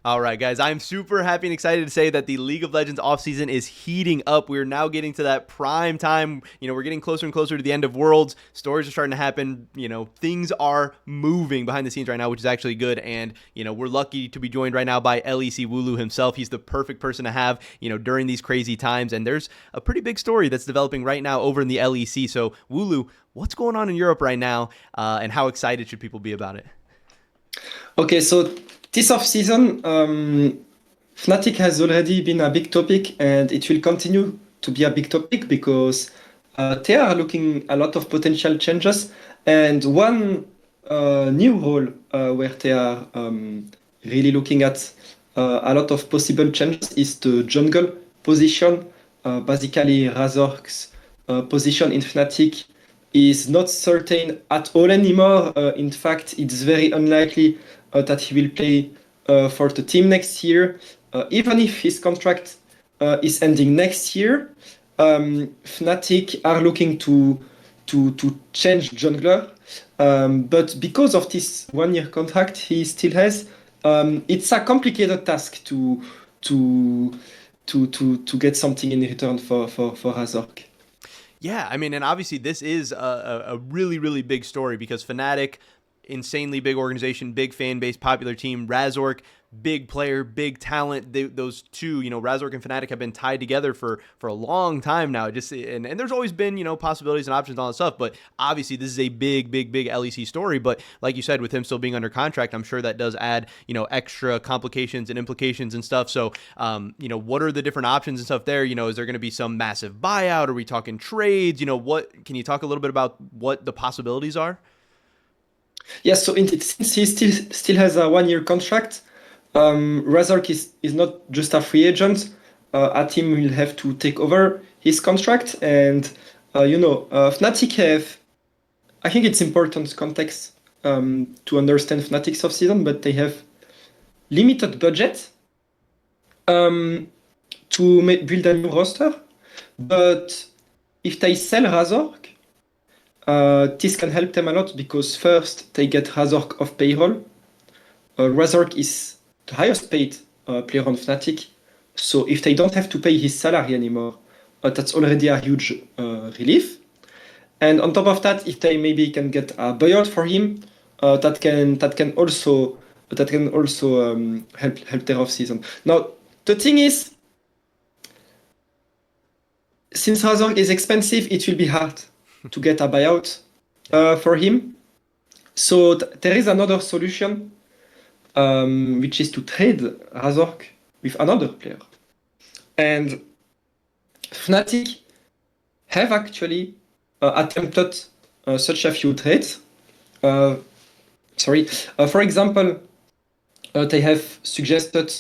All right, guys, I'm super happy and excited to say that the League of Legends offseason is heating up. We're now getting to that prime time. We're getting closer and closer to the end of Worlds. Stories are starting to happen. Things are moving behind the scenes right now, which is actually good. And, we're lucky to be joined right now by LEC Wooloo himself. He's the perfect person to have, during these crazy times. And there's a pretty big story that's developing right now over in the LEC. So, Wooloo, what's going on in Europe right now, and how excited should people be about it? Okay, so this off-season, Fnatic has already been a big topic, and it will continue to be a big topic because they are looking a lot of potential changes. And one new role where they are really looking at a lot of possible changes is the jungle position. Basically, Razork's position in Fnatic is not certain at all anymore. In fact, it's very unlikely that he will play for the team next year. Even if his contract is ending next year, Fnatic are looking to change jungler. But because of this 1 year contract he still has, it's a complicated task to get something in return for Razork. Yeah, I mean, and obviously this is a really, really big story because Fnatic, insanely big organization, big fan base, popular team. Razork, big player, big talent. Those two, Razork and Fnatic have been tied together for a long time now. And there's always been, possibilities and options and all that stuff. But obviously this is a big, big, big LEC story. But like you said, with him still being under contract, I'm sure that does add, extra complications and implications and stuff. So, what are the different options and stuff there? Is there going to be some massive buyout? Are we talking trades? What can you talk a little bit about what the possibilities are? Yes, so since he still has a 1 year contract, Razork is not just a free agent. A team will have to take over his contract, and Fnatic have. I think it's important context to understand Fnatic's off season, but they have limited budget to build a new roster. But if they sell Razork, this can help them a lot because first they get Razork off payroll. Razork is the highest paid player on Fnatic, so if they don't have to pay his salary anymore, that's already a huge relief. And on top of that, if they maybe can get a buyout for him, that can also help their off season. Now the thing is, since Razork is expensive, it will be hard to get a buyout for him. So there is another solution, which is to trade Razork with another player. And Fnatic have actually attempted such a few trades. For example, they have suggested,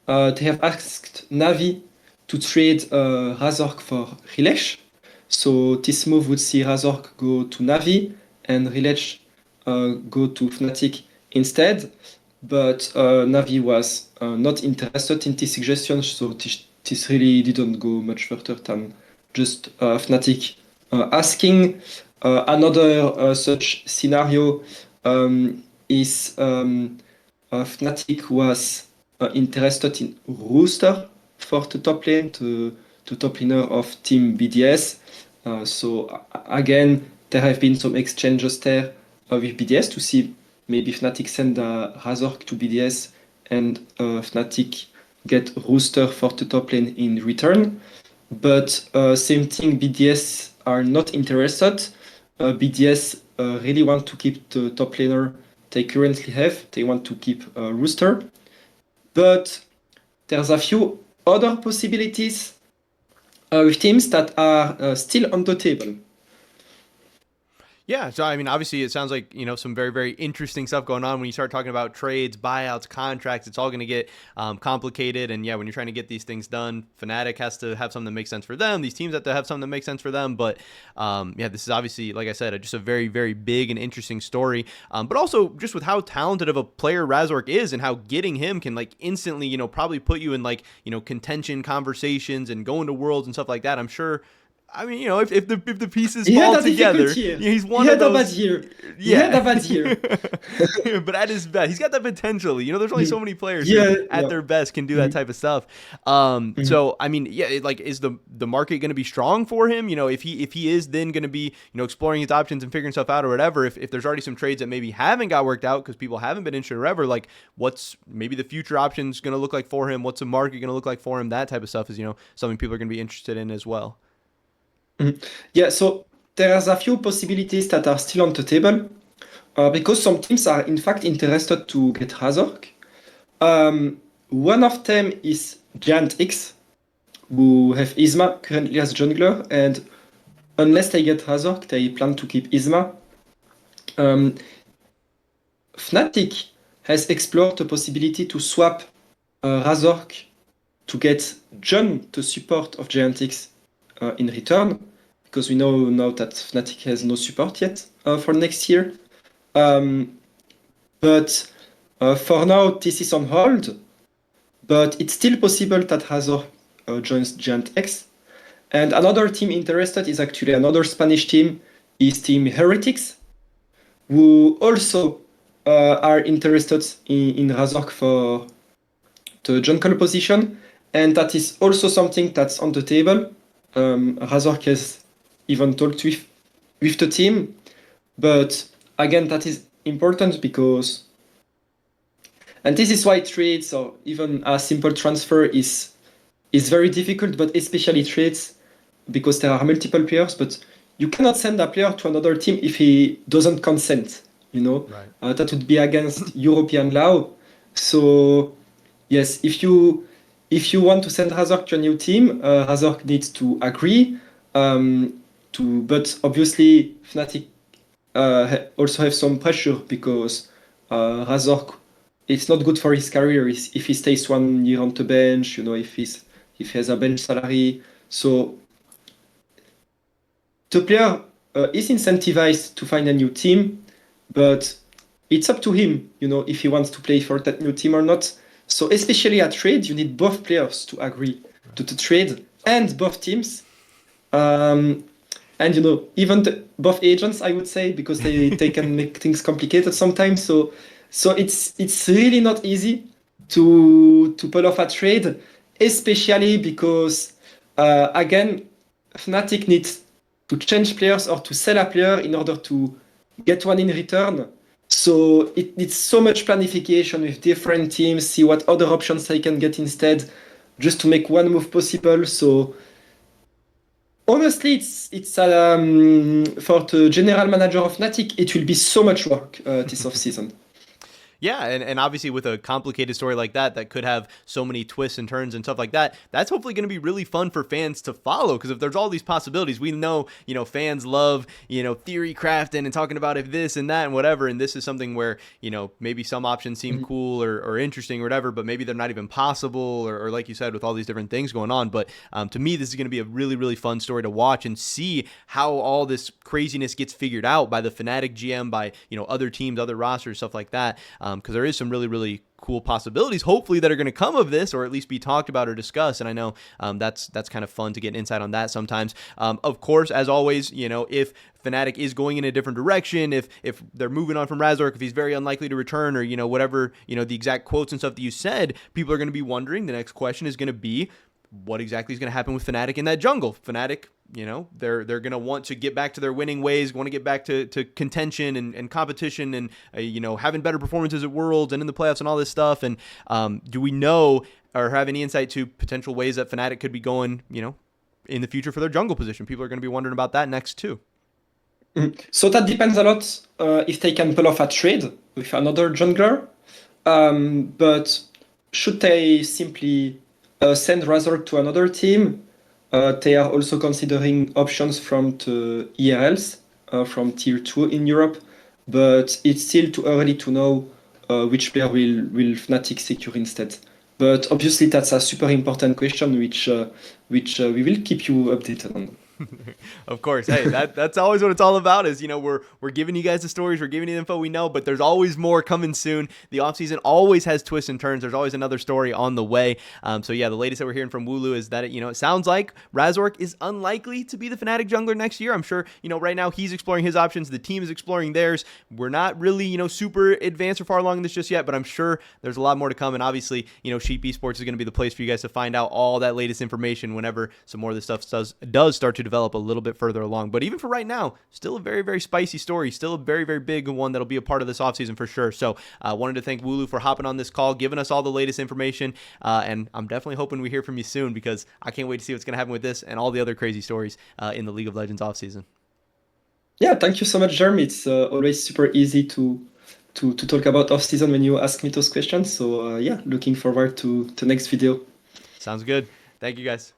they have asked Navi to trade Razork for Rilesh. So this move would see Razork go to Navi and Rilesh go to Fnatic instead. But Navi was not interested in this suggestion, so this really didn't go much further than just Fnatic asking. Another such scenario is Fnatic was interested in Rooster for the top lane, the top laner of Team BDS. Again, there have been some exchanges there with BDS to see maybe Fnatic send Razork to BDS and Fnatic get Rooster for the top lane in return. But same thing, BDS are not interested. BDS really want to keep the top laner they currently have. They want to keep Rooster. But there's a few other possibilities with teams that are still on the table. Yeah, so I mean, obviously, it sounds like some very, very interesting stuff going on when you start talking about trades, buyouts, contracts. It's all going to get complicated, and yeah, when you're trying to get these things done, Fnatic has to have something that makes sense for them. These teams have to have something that makes sense for them. But yeah, this is obviously, like I said, just a very, very big and interesting story. But also just with how talented of a player Razork is, and how getting him can instantly, probably put you in contention conversations and going to worlds and stuff like that. I'm sure. I mean, if the pieces He had fall a difficult together, year. he's He one of had a bad those. year. He had Yeah. a bad year. But at his best, he's got that potential. There's only so many players who, Yeah, at yeah. their best, can do that Mhm, type of stuff. mhm. So I mean, yeah, like, is the market going to be strong for him? If he is then going to be, exploring his options and figuring stuff out or whatever. If there's already some trades that maybe haven't got worked out because people haven't been interested or whatever, like, what's maybe the future options going to look like for him? What's the market going to look like for him? That type of stuff is, something people are going to be interested in as well. Mhm. Yeah, so there's a few possibilities that are still on the table because some teams are in fact interested to get Razork. One of them is Giant X, who have Isma currently as jungler, and unless they get Razork, they plan to keep Isma. Um, Fnatic has explored the possibility to swap Razork to get John the support of Giant X in return, because we know now that Fnatic has no support yet for next year. Um, but for now, this is on hold. But it's still possible that Razor joins Giant X. And another team interested is actually another Spanish team, is Team Heretics, who also are interested in Razork for the jungle position. And that is also something that's on the table. Razork has even talked with the team. But again, that is important because, and this is why trades or even a simple transfer is very difficult, but especially trades because there are multiple players, but you cannot send a player to another team if he doesn't consent, you know? Right. That would be against European law. So yes, if you want to send Razork to a new team, Razork needs to agree. But obviously Fnatic also have some pressure because Razork, it's not good for his career if he stays 1 year on the bench. If he has a bench salary. So the player is incentivized to find a new team, but it's up to him, if he wants to play for that new team or not. So especially at trade, you need both players to agree to the trade and both teams. Um, and even both agents, I would say, because they can make things complicated sometimes. So it's really not easy to pull off a trade, especially because again, Fnatic needs to change players or to sell a player in order to get one in return. So it needs so much planification with different teams, see what other options they can get instead, just to make one move possible. So honestly, it's for the general manager of Fnatic, it will be so much work this off season. Yeah, and obviously with a complicated story like that could have so many twists and turns and stuff like that, that's hopefully going to be really fun for fans to follow, because if there's all these possibilities, we know, fans love, theory crafting and talking about if this and that and whatever, and this is something where, maybe some options seem cool or interesting or whatever, but maybe they're not even possible, or like you said, with all these different things going on. But to me, this is going to be a really, really fun story to watch and see how all this craziness gets figured out by the Fnatic GM, by, other teams, other rosters, stuff like that. Because there is some really, really cool possibilities, hopefully, that are going to come of this, or at least be talked about or discussed. And I know that's kind of fun to get insight on that sometimes. Of course, as always, if Fnatic is going in a different direction, if they're moving on from Razork, if he's very unlikely to return, or whatever, the exact quotes and stuff that you said, people are going to be wondering. The next question is going to be, what exactly is going to happen with Fnatic in that jungle? Fnatic, they're going to want to get back to their winning ways, want to get back to contention and competition, and having better performances at Worlds and in the playoffs and all this stuff. And do we know or have any insight to potential ways that Fnatic could be going, in the future for their jungle position? People are going to be wondering about that next too. So that depends a lot if they can pull off a trade with another jungler. But should they simply send Razork to another team? They are also considering options from the ERLs, from Tier 2 in Europe, but it's still too early to know which player will Fnatic secure instead. But obviously, that's a super important question, which we will keep you updated on. Of course. Hey, that's always what it's all about is, we're giving you guys the stories, we're giving you the info we know, but there's always more coming soon. The offseason always has twists and turns. There's always another story on the way. So yeah, the latest that we're hearing from Wooloo is that, it sounds like Razork is unlikely to be the Fnatic jungler next year. I'm sure, right now he's exploring his options. The team is exploring theirs. We're not really, super advanced or far along in this just yet, but I'm sure there's a lot more to come. And obviously, Sheep Esports is going to be the place for you guys to find out all that latest information whenever some more of this stuff does start to develop a little bit further along. But even for right now, still a very, very spicy story, still a very, very big one that'll be a part of this offseason for sure. So I wanted to thank Wooloo for hopping on this call, giving us all the latest information, and I'm definitely hoping we hear from you soon because I can't wait to see what's going to happen with this and all the other crazy stories in the League of Legends offseason. Yeah, thank you so much, Jeremy. It's always super easy to talk about off-season when you ask me those questions. So yeah, looking forward to the next video. Sounds good. Thank you, guys.